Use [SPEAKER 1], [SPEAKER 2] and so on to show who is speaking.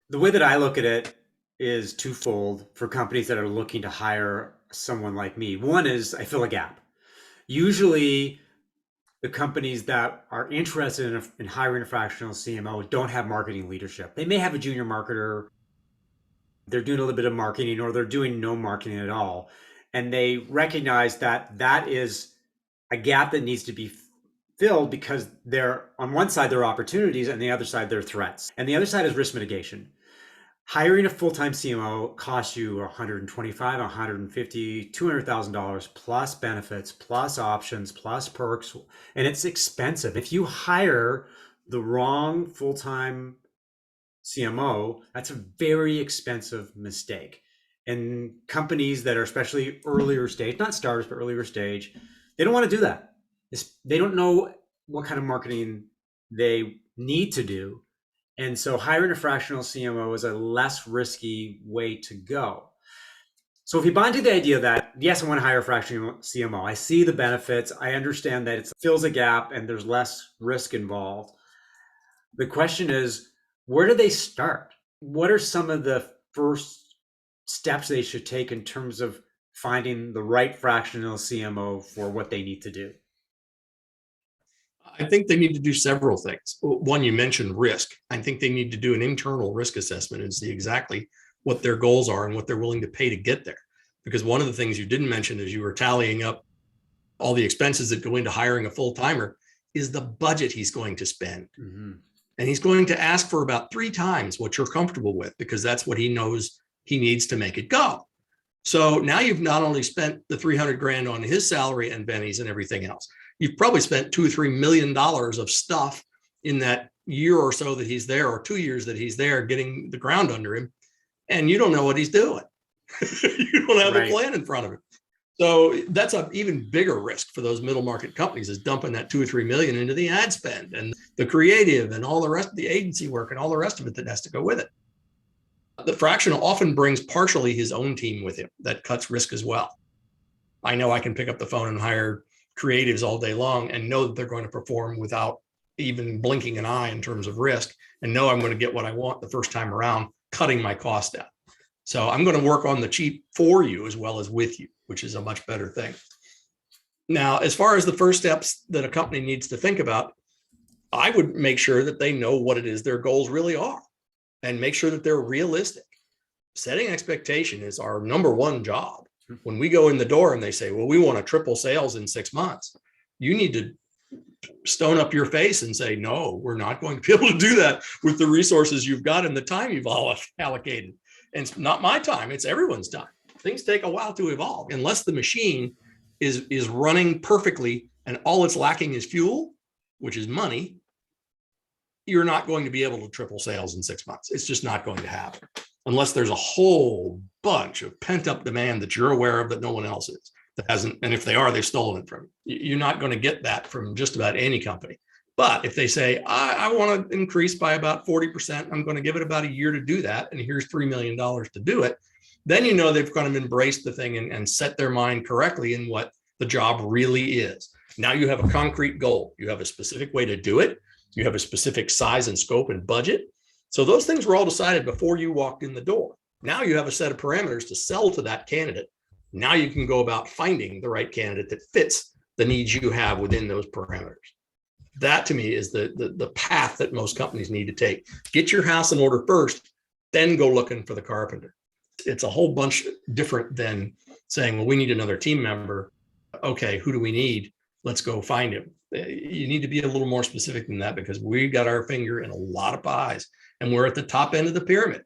[SPEAKER 1] The way that I look at it is twofold for companies that are looking to hire someone like me. One is I fill a gap. Usually, the companies that are interested in hiring a fractional CMO don't have marketing leadership. They may have a junior marketer, they're doing a little bit of marketing, or they're doing no marketing at all. And they recognize that that is a gap that needs to be filled because they're on one side, there are opportunities, and the other side, there are threats. And the other side is risk mitigation. Hiring a full-time CMO costs you 125, 150, $200,000 plus benefits, plus options, plus perks, and it's expensive. If you hire the wrong full-time CMO, that's a very expensive mistake. And companies that are especially earlier stage, not startups, but earlier stage, they don't want to do that. They don't know what kind of marketing they need to do, and so hiring a fractional CMO is a less risky way to go. So if you buy into the idea that, yes, I want to hire a fractional CMO, I see the benefits, I understand that it fills a gap and there's less risk involved. The question is, where do they start? What are some of the first steps they should take in terms of finding the right fractional CMO for what they need to do?
[SPEAKER 2] I think they need to do several things. One, you mentioned risk. I think they need to do an internal risk assessment and see exactly what their goals are and what they're willing to pay to get there. Because one of the things you didn't mention as you were tallying up all the expenses that go into hiring a full-timer is the budget he's going to spend. Mm-hmm. And he's going to ask for about 3 times what you're comfortable with, because that's what he knows he needs to make it go. So now you've not only spent the 300 grand on his salary and bennies and everything else, you've probably spent $2 or $3 million of stuff in that year or so that he's there, or 2 years that he's there, getting the ground under him, and you don't know what he's doing. You don't have a plan in front of him. So that's an even bigger risk for those middle market companies, is dumping that 2 or 3 million into the ad spend and the creative and all the rest of the agency work and all the rest of it that has to go with it. The fractional often brings partially his own team with him. That cuts risk as well. I know I can pick up the phone and hire creatives all day long and know that they're going to perform without even blinking an eye in terms of risk, and know I'm going to get what I want the first time around, cutting my cost down. So I'm going to work on the cheap for you as well as with you, which is a much better thing. Now, as far as the first steps that a company needs to think about, I would make sure that they know what it is their goals really are and make sure that they're realistic. Setting expectation is our number one job. When we go in the door and they say, well, we want to triple sales in 6 months, you need to stone up your face and say, no, we're not going to be able to do that with the resources you've got and the time you've all allocated. And it's not my time, it's everyone's time. Things take a while to evolve. Unless the machine is running perfectly and all it's lacking is fuel, which is money, you're not going to be able to triple sales in 6 months. It's just not going to happen unless there's a whole bunch of pent up demand that you're aware of that no one else is, that hasn't. And if they are, they've stolen it from you. You're not going to get that from just about any company. But if they say, I want to increase by about 40%, I'm going to give it about a year to do that, and here's $3 million to do it, then you know they've kind of embraced the thing and set their mind correctly in what the job really is. Now you have a concrete goal. You have a specific way to do it. You have a specific size and scope and budget. So those things were all decided before you walked in the door. Now you have a set of parameters to sell to that candidate. Now you can go about finding the right candidate that fits the needs you have within those parameters. That to me is the path that most companies need to take. Get your house in order first, then go looking for the carpenter. It's a whole bunch different than saying, well, we need another team member. Okay, who do we need? Let's go find him. You need to be a little more specific than that, because we got our finger in a lot of pies and we're at the top end of the pyramid.